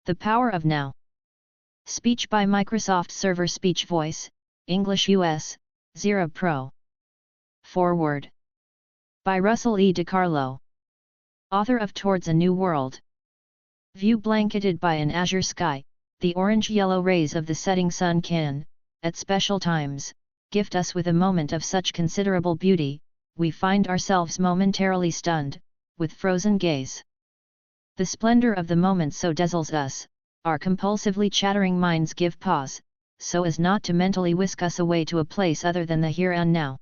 The Power of Now. Speech by Microsoft Server Speech Voice, English US, 0 Pro. Foreword. By Russell E. DiCarlo. Author of Towards a New World. View blanketed by an azure sky, the orange-yellow rays of the setting sun can, at special times, gift us with a moment of such considerable beauty, we find ourselves momentarily stunned, with frozen gaze. The splendor of the moment so dazzles us, our compulsively chattering minds give pause, so as not to mentally whisk us away to a place other than the here and now.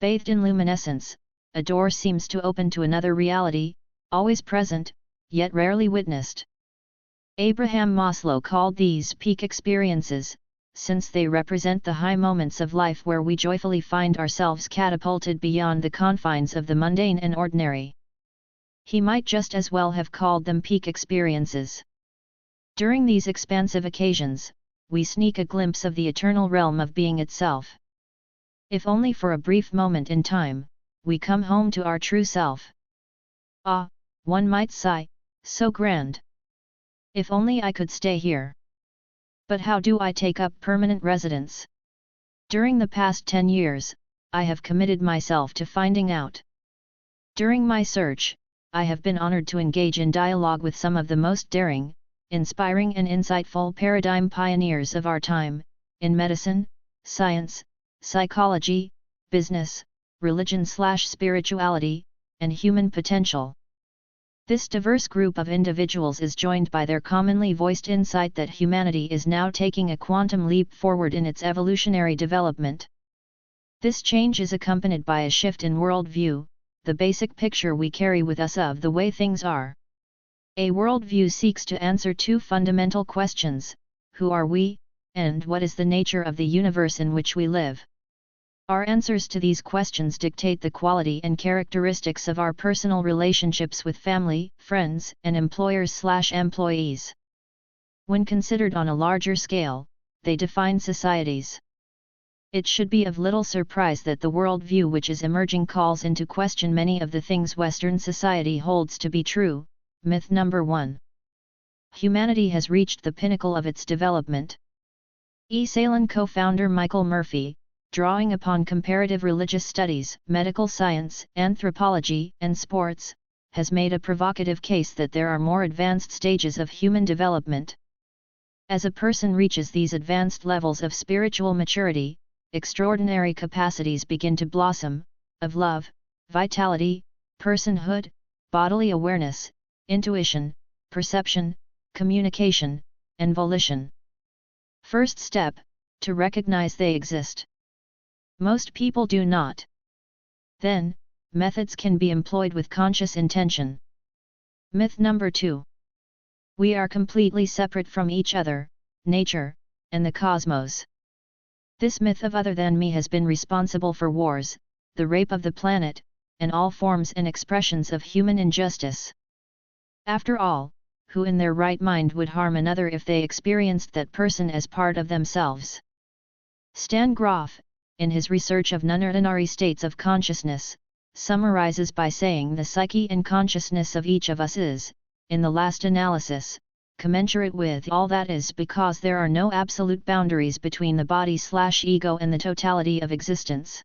Bathed in luminescence, a door seems to open to another reality, always present, yet rarely witnessed. Abraham Maslow called these peak experiences, since they represent the high moments of life where we joyfully find ourselves catapulted beyond the confines of the mundane and ordinary. He might just as well have called them peak experiences. During these expansive occasions, we sneak a glimpse of the eternal realm of being itself. If only for a brief moment in time, we come home to our true self. Ah, one might sigh, so grand. If only I could stay here. But how do I take up permanent residence? During the past 10 years, I have committed myself to finding out. During my search, I have been honored to engage in dialogue with some of the most daring, inspiring and insightful paradigm pioneers of our time, in medicine, science, psychology, business, religion/spirituality, and human potential. This diverse group of individuals is joined by their commonly voiced insight that humanity is now taking a quantum leap forward in its evolutionary development. This change is accompanied by a shift in worldview, the basic picture we carry with us of the way things are. A worldview seeks to answer two fundamental questions: who are we, and what is the nature of the universe in which we live? Our answers to these questions dictate the quality and characteristics of our personal relationships with family, friends, and employers/employees. When considered on a larger scale, they define societies. It should be of little surprise that the worldview which is emerging calls into question many of the things Western society holds to be true. Myth number 1. Humanity has reached the pinnacle of its development. Salon co-founder Michael Murphy, drawing upon comparative religious studies, medical science, anthropology, and sports, has made a provocative case that there are more advanced stages of human development. As a person reaches these advanced levels of spiritual maturity, extraordinary capacities begin to blossom, of love, vitality, personhood, bodily awareness, intuition, perception, communication, and volition. First step, to recognize they exist. Most people do not. Then, methods can be employed with conscious intention. Myth number 2. We are completely separate from each other, nature, and the cosmos. This myth of other than me has been responsible for wars, the rape of the planet, and all forms and expressions of human injustice. After all, who in their right mind would harm another if they experienced that person as part of themselves? Stan Grof, in his research of non-ordinary states of consciousness, summarizes by saying the psyche and consciousness of each of us is, in the last analysis, commensurate with all that is because there are no absolute boundaries between the body/ego and the totality of existence.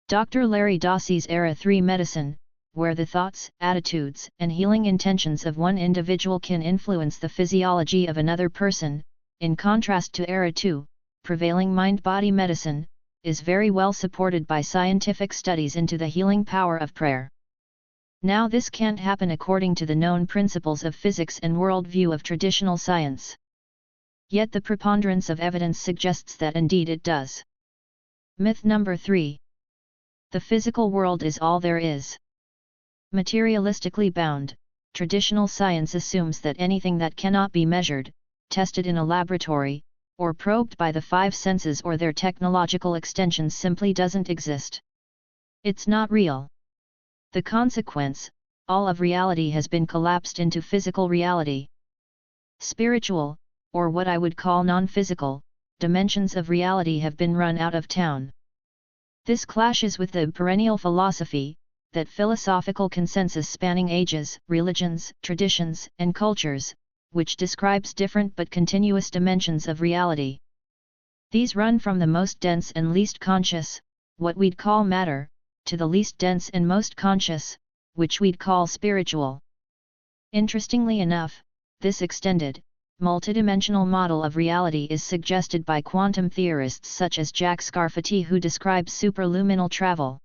Dr. Larry Dossey's Era 3 Medicine, where the thoughts, attitudes, and healing intentions of one individual can influence the physiology of another person, in contrast to Era 2, prevailing mind-body medicine, is very well supported by scientific studies into the healing power of prayer. Now this can't happen according to the known principles of physics and worldview of traditional science. Yet the preponderance of evidence suggests that indeed it does. Myth number 3. The physical world is all there is. Materialistically bound, traditional science assumes that anything that cannot be measured, tested in a laboratory, or probed by the five senses or their technological extensions simply doesn't exist. It's not real. The consequence, all of reality has been collapsed into physical reality. Spiritual, or what I would call non-physical, dimensions of reality have been run out of town. This clashes with the perennial philosophy, that philosophical consensus spanning ages, religions, traditions, and cultures, which describes different but continuous dimensions of reality. These run from the most dense and least conscious, what we'd call matter, to the least dense and most conscious, which we'd call spiritual. Interestingly enough, this extended, multidimensional model of reality is suggested by quantum theorists such as Jack Scafati, who describes superluminal travel.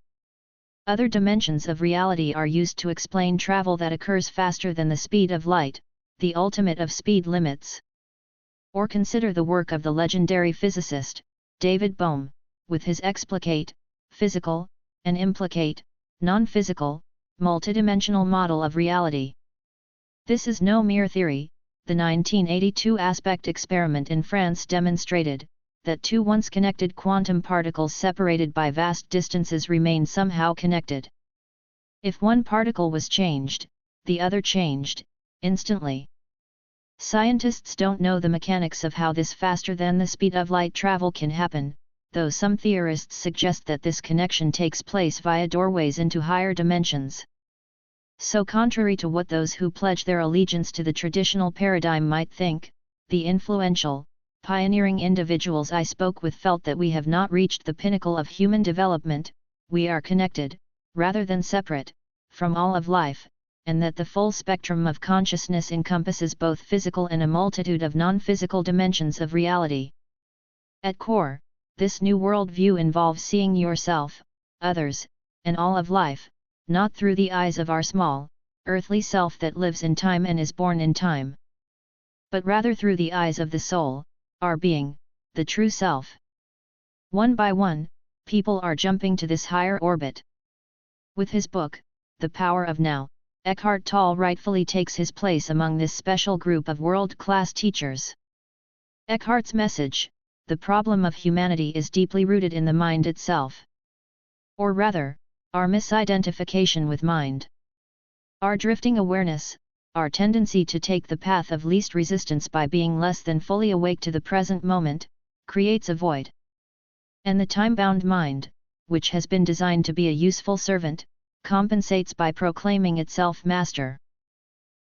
Other dimensions of reality are used to explain travel that occurs faster than the speed of light, the ultimate of speed limits. Or consider the work of the legendary physicist, David Bohm, with his explicate, physical, and implicate, non-physical, multidimensional model of reality. This is no mere theory. The 1982 aspect experiment in France demonstrated that two once connected quantum particles separated by vast distances remain somehow connected. If one particle was changed, the other changed, instantly. Scientists don't know the mechanics of how this faster than the speed of light travel can happen, though some theorists suggest that this connection takes place via doorways into higher dimensions. So contrary to what those who pledge their allegiance to the traditional paradigm might think, the influential, pioneering individuals I spoke with felt that we have not reached the pinnacle of human development, we are connected, rather than separate, from all of life, and that the full spectrum of consciousness encompasses both physical and a multitude of non-physical dimensions of reality. At core, this new worldview involves seeing yourself, others, and all of life, not through the eyes of our small, earthly self that lives in time and is born in time, but rather through the eyes of the soul, our being, the true self. One by one, people are jumping to this higher orbit. With his book, The Power of Now, Eckhart Tolle rightfully takes his place among this special group of world-class teachers. Eckhart's message, the problem of humanity, is deeply rooted in the mind itself. Or rather, our misidentification with mind. Our drifting awareness, our tendency to take the path of least resistance by being less than fully awake to the present moment, creates a void. And the time-bound mind, which has been designed to be a useful servant, compensates by proclaiming itself master.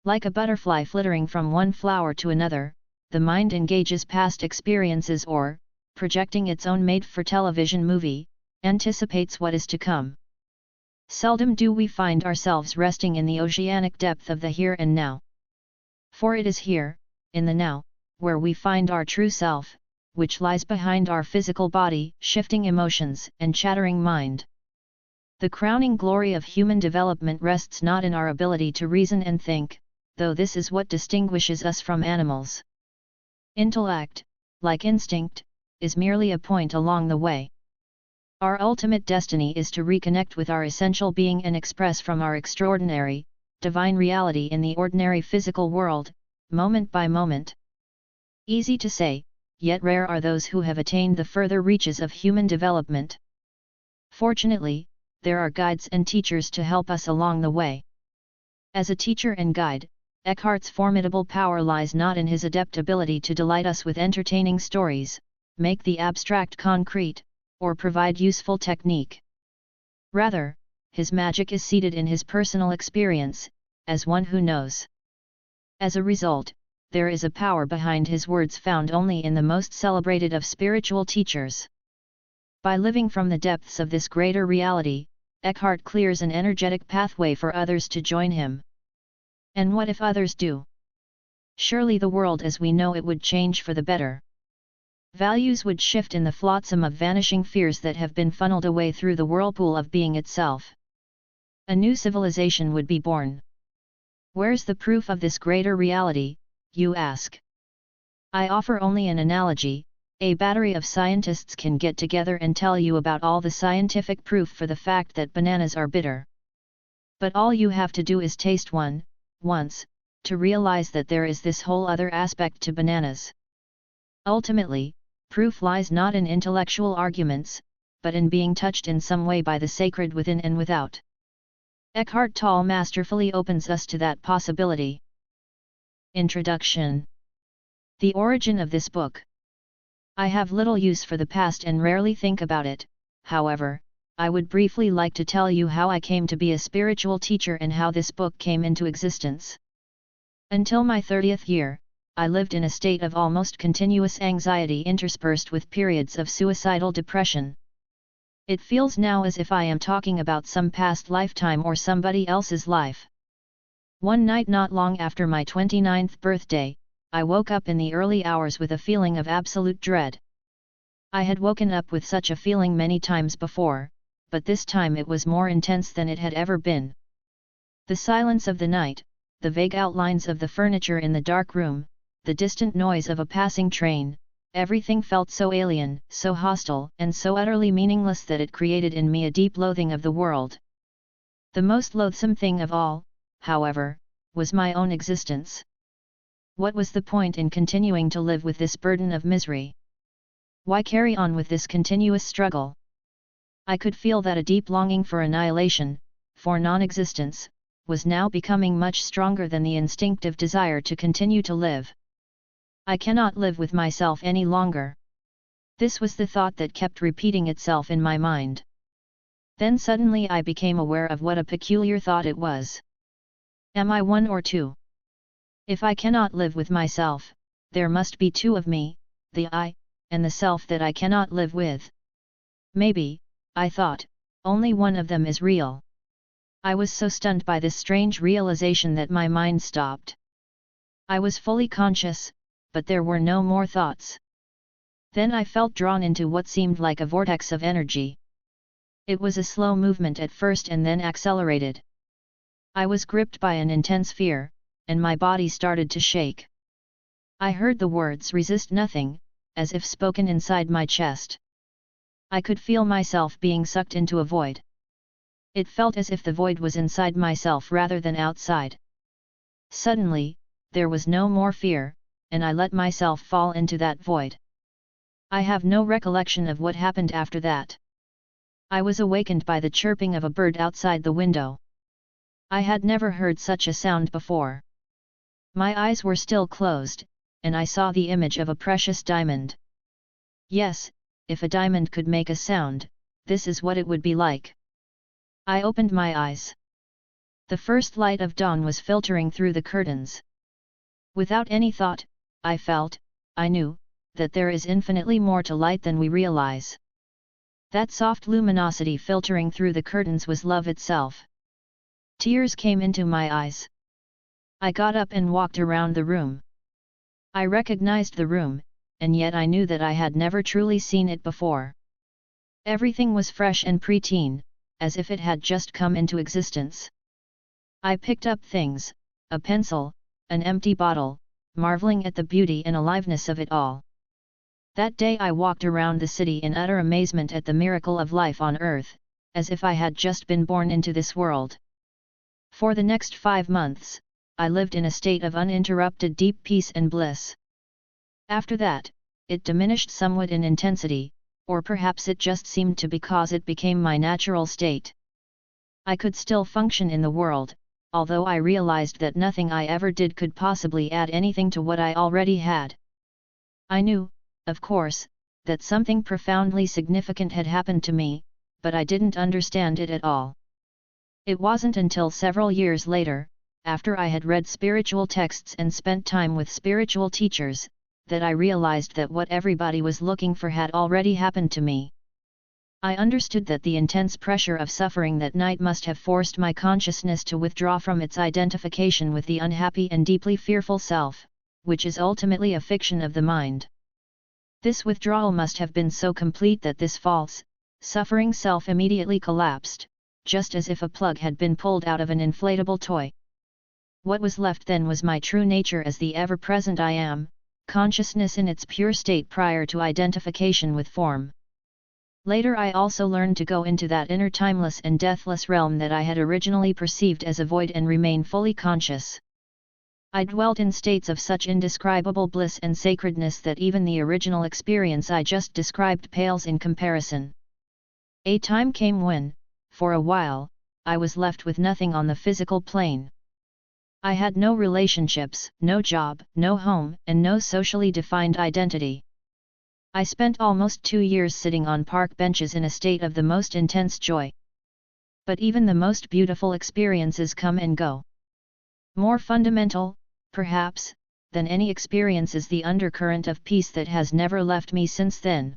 Like a butterfly flittering from one flower to another, the mind engages past experiences or, projecting its own made-for-television movie, anticipates what is to come. Seldom do we find ourselves resting in the oceanic depth of the here and now. For it is here, in the now, where we find our true self, which lies behind our physical body, shifting emotions, and chattering mind. The crowning glory of human development rests not in our ability to reason and think, though this is what distinguishes us from animals. Intellect, like instinct, is merely a point along the way. Our ultimate destiny is to reconnect with our essential being and express from our extraordinary, divine reality in the ordinary physical world, moment by moment. Easy to say, yet rare are those who have attained the further reaches of human development. Fortunately, there are guides and teachers to help us along the way. As a teacher and guide, Eckhart's formidable power lies not in his adept ability to delight us with entertaining stories, make the abstract concrete, or provide useful technique. Rather, his magic is seated in his personal experience, as one who knows. As a result, there is a power behind his words found only in the most celebrated of spiritual teachers. By living from the depths of this greater reality, Eckhart clears an energetic pathway for others to join him. And what if others do? Surely the world as we know it would change for the better. Values would shift in the flotsam of vanishing fears that have been funneled away through the whirlpool of being itself. A new civilization would be born. Where's the proof of this greater reality, you ask? I offer only an analogy. A battery of scientists can get together and tell you about all the scientific proof for the fact that bananas are bitter. But all you have to do is taste one, once, to realize that there is this whole other aspect to bananas. Ultimately, proof lies not in intellectual arguments, but in being touched in some way by the sacred within and without. Eckhart Tolle masterfully opens us to that possibility. Introduction. The origin of this book. I have little use for the past and rarely think about it, however, I would briefly like to tell you how I came to be a spiritual teacher and how this book came into existence. Until my 30th year, I lived in a state of almost continuous anxiety interspersed with periods of suicidal depression. It feels now as if I am talking about some past lifetime or somebody else's life. One night not long after my 29th birthday, I woke up in the early hours with a feeling of absolute dread. I had woken up with such a feeling many times before, but this time it was more intense than it had ever been. The silence of the night, the vague outlines of the furniture in the dark room, the distant noise of a passing train, everything felt so alien, so hostile, and so utterly meaningless that it created in me a deep loathing of the world. The most loathsome thing of all, however, was my own existence. What was the point in continuing to live with this burden of misery? Why carry on with this continuous struggle? I could feel that a deep longing for annihilation, for non-existence, was now becoming much stronger than the instinctive desire to continue to live. I cannot live with myself any longer. This was the thought that kept repeating itself in my mind. Then suddenly I became aware of what a peculiar thought it was. Am I one or two? If I cannot live with myself, there must be two of me, the I, and the self that I cannot live with. Maybe, I thought, only one of them is real. I was so stunned by this strange realization that my mind stopped. I was fully conscious, but there were no more thoughts. Then I felt drawn into what seemed like a vortex of energy. It was a slow movement at first and then accelerated. I was gripped by an intense fear, and my body started to shake. I heard the words "resist nothing," as if spoken inside my chest. I could feel myself being sucked into a void. It felt as if the void was inside myself rather than outside. Suddenly, there was no more fear, and I let myself fall into that void. I have no recollection of what happened after that. I was awakened by the chirping of a bird outside the window. I had never heard such a sound before. My eyes were still closed, and I saw the image of a precious diamond. Yes, if a diamond could make a sound, this is what it would be like. I opened my eyes. The first light of dawn was filtering through the curtains. Without any thought, I knew, that there is infinitely more to light than we realize. That soft luminosity filtering through the curtains was love itself. Tears came into my eyes. I got up and walked around the room. I recognized the room, and yet I knew that I had never truly seen it before. Everything was fresh and pristine, as if it had just come into existence. I picked up things, a pencil, an empty bottle, marveling at the beauty and aliveness of it all. That day I walked around the city in utter amazement at the miracle of life on earth, as if I had just been born into this world. For the next 5 months, I lived in a state of uninterrupted deep peace and bliss. After that, it diminished somewhat in intensity, or perhaps it just seemed to because it became my natural state. I could still function in the world, although I realized that nothing I ever did could possibly add anything to what I already had. I knew, of course, that something profoundly significant had happened to me, but I didn't understand it at all. It wasn't until several years later, after I had read spiritual texts and spent time with spiritual teachers, that I realized that what everybody was looking for had already happened to me. I understood that the intense pressure of suffering that night must have forced my consciousness to withdraw from its identification with the unhappy and deeply fearful self, which is ultimately a fiction of the mind. This withdrawal must have been so complete that this false, suffering self immediately collapsed, just as if a plug had been pulled out of an inflatable toy. What was left then was my true nature as the ever-present I am, consciousness in its pure state prior to identification with form. Later I also learned to go into that inner timeless and deathless realm that I had originally perceived as a void and remain fully conscious. I dwelt in states of such indescribable bliss and sacredness that even the original experience I just described pales in comparison. A time came when, for a while, I was left with nothing on the physical plane. I had no relationships, no job, no home, and no socially defined identity. I spent almost 2 years sitting on park benches in a state of the most intense joy. But even the most beautiful experiences come and go. More fundamental, perhaps, than any experience is the undercurrent of peace that has never left me since then.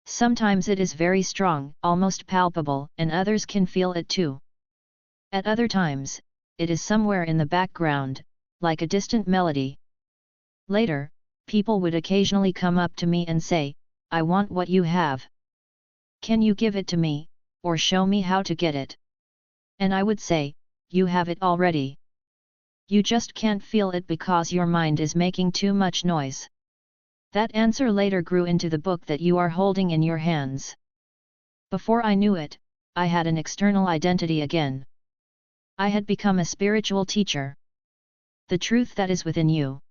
Sometimes it is very strong, almost palpable, and others can feel it too. At other times, it is somewhere in the background, like a distant melody. Later, people would occasionally come up to me and say, "I want what you have. Can you give it to me, or show me how to get it?" And I would say, "You have it already. You just can't feel it because your mind is making too much noise." That answer later grew into the book that you are holding in your hands. Before I knew it, I had an external identity again. I had become a spiritual teacher. The truth that is within you.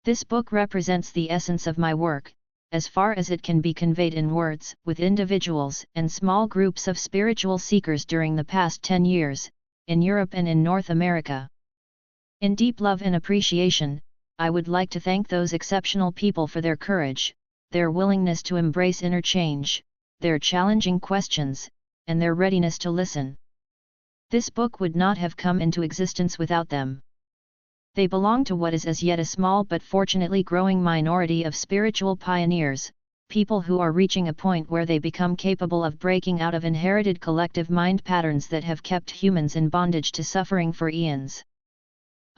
This book represents the essence of my work, as far as it can be conveyed in words, with individuals and small groups of spiritual seekers during the past 10 years, in Europe and in North America. In deep love and appreciation, I would like to thank those exceptional people for their courage, their willingness to embrace inner change, their challenging questions, and their readiness to listen. This book would not have come into existence without them. They belong to what is as yet a small but fortunately growing minority of spiritual pioneers, people who are reaching a point where they become capable of breaking out of inherited collective mind patterns that have kept humans in bondage to suffering for eons.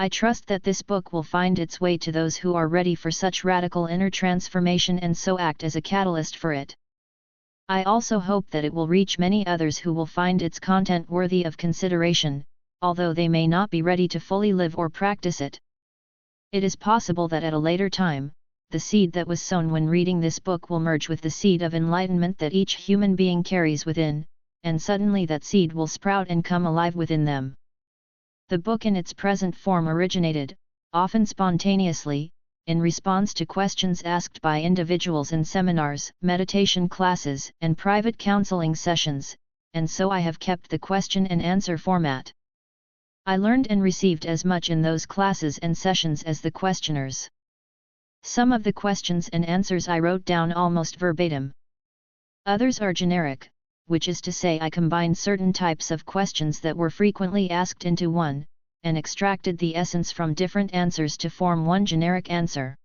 I trust that this book will find its way to those who are ready for such radical inner transformation and so act as a catalyst for it. I also hope that it will reach many others who will find its content worthy of consideration, although they may not be ready to fully live or practice it. It is possible that at a later time, the seed that was sown when reading this book will merge with the seed of enlightenment that each human being carries within, and suddenly that seed will sprout and come alive within them. The book in its present form originated, often spontaneously, in response to questions asked by individuals in seminars, meditation classes, and private counseling sessions, and so I have kept the question and answer format. I learned and received as much in those classes and sessions as the questioners. Some of the questions and answers I wrote down almost verbatim. Others are generic, which is to say I combined certain types of questions that were frequently asked into one, and extracted the essence from different answers to form one generic answer.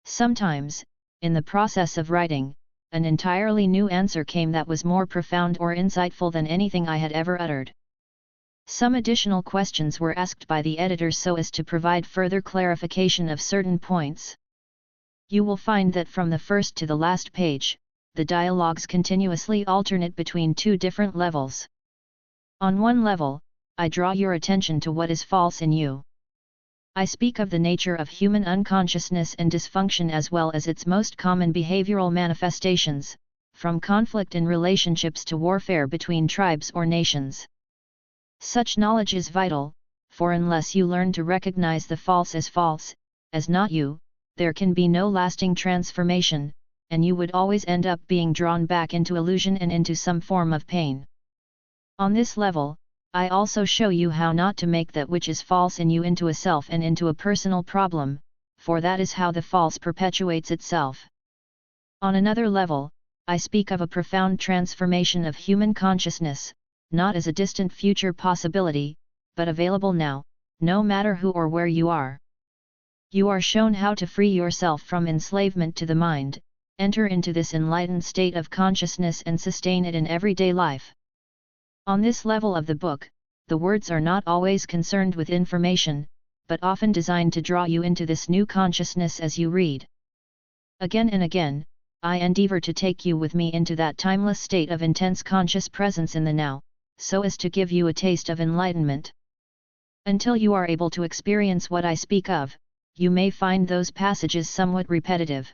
Sometimes, in the process of writing, an entirely new answer came that was more profound or insightful than anything I had ever uttered. Some additional questions were asked by the editor so as to provide further clarification of certain points. You will find that from the first to the last page, the dialogues continuously alternate between two different levels. On one level, I draw your attention to what is false in you. I speak of the nature of human unconsciousness and dysfunction as well as its most common behavioral manifestations, from conflict in relationships to warfare between tribes or nations. Such knowledge is vital, for unless you learn to recognize the false, as not you, there can be no lasting transformation, and you would always end up being drawn back into illusion and into some form of pain. On this level, I also show you how not to make that which is false in you into a self and into a personal problem, for that is how the false perpetuates itself. On another level, I speak of a profound transformation of human consciousness, not as a distant future possibility, but available now, no matter who or where you are. You are shown how to free yourself from enslavement to the mind, enter into this enlightened state of consciousness and sustain it in everyday life. On this level of the book, the words are not always concerned with information, but often designed to draw you into this new consciousness as you read. Again and again, I endeavor to take you with me into that timeless state of intense conscious presence in the now, so as to give you a taste of enlightenment. Until you are able to experience what I speak of, you may find those passages somewhat repetitive.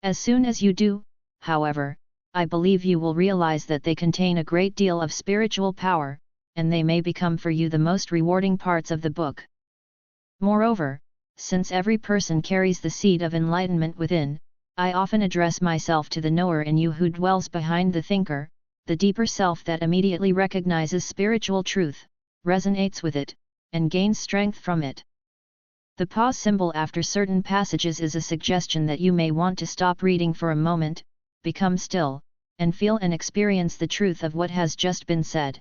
As soon as you do, however, I believe you will realize that they contain a great deal of spiritual power, and they may become for you the most rewarding parts of the book. Moreover, since every person carries the seed of enlightenment within, I often address myself to the knower in you who dwells behind the thinker, the deeper self that immediately recognizes spiritual truth, resonates with it, and gains strength from it. The pause symbol after certain passages is a suggestion that you may want to stop reading for a moment, become still, and feel and experience the truth of what has just been said.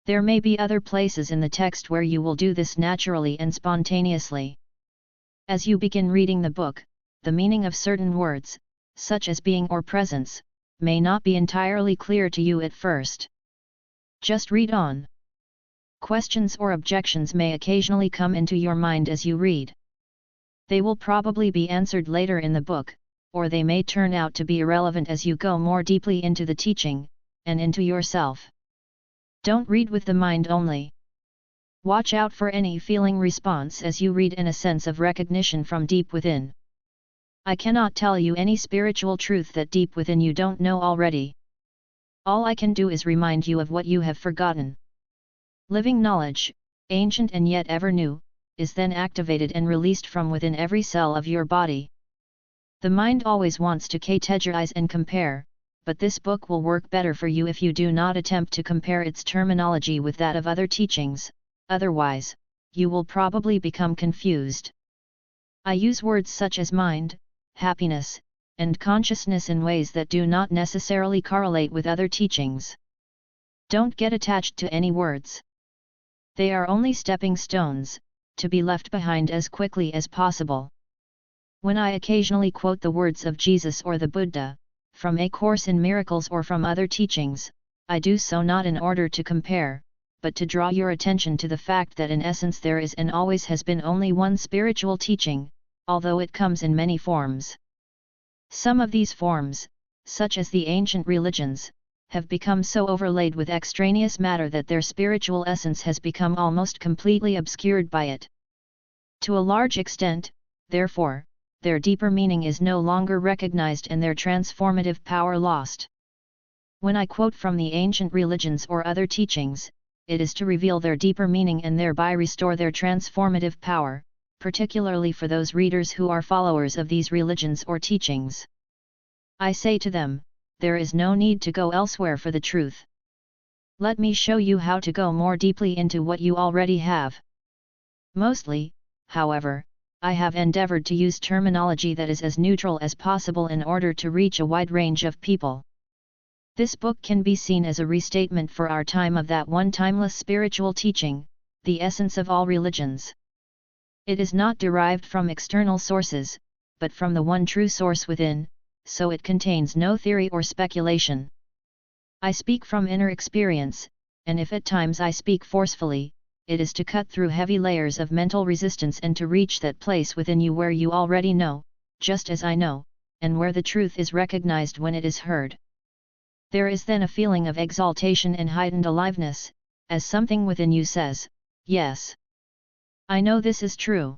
There may be other places in the text where you will do this naturally and spontaneously. As you begin reading the book, the meaning of certain words, such as being or presence, may not be entirely clear to you at first. Just read on. Questions or objections may occasionally come into your mind as you read. They will probably be answered later in the book, or they may turn out to be irrelevant as you go more deeply into the teaching, and into yourself. Don't read with the mind only. Watch out for any feeling response as you read and a sense of recognition from deep within. I cannot tell you any spiritual truth that deep within you don't know already. All I can do is remind you of what you have forgotten. Living knowledge, ancient and yet ever new, is then activated and released from within every cell of your body. The mind always wants to categorize and compare, but this book will work better for you if you do not attempt to compare its terminology with that of other teachings, otherwise, you will probably become confused. I use words such as mind, happiness, and consciousness in ways that do not necessarily correlate with other teachings. Don't get attached to any words. They are only stepping stones, to be left behind as quickly as possible. When I occasionally quote the words of Jesus or the Buddha, from A Course in Miracles or from other teachings, I do so not in order to compare, but to draw your attention to the fact that in essence there is and always has been only one spiritual teaching, although it comes in many forms. Some of these forms, such as the ancient religions, have become so overlaid with extraneous matter that their spiritual essence has become almost completely obscured by it. To a large extent, therefore, their deeper meaning is no longer recognized and their transformative power lost. When I quote from the ancient religions or other teachings, it is to reveal their deeper meaning and thereby restore their transformative power, particularly for those readers who are followers of these religions or teachings. I say to them, there is no need to go elsewhere for the truth. Let me show you how to go more deeply into what you already have. Mostly, however, I have endeavored to use terminology that is as neutral as possible in order to reach a wide range of people. This book can be seen as a restatement for our time of that one timeless spiritual teaching, the essence of all religions. It is not derived from external sources, but from the one true source within, so it contains no theory or speculation. I speak from inner experience, and if at times I speak forcefully, it is to cut through heavy layers of mental resistance and to reach that place within you where you already know, just as I know, and where the truth is recognized when it is heard. There is then a feeling of exaltation and heightened aliveness, as something within you says, yes, I know this is true.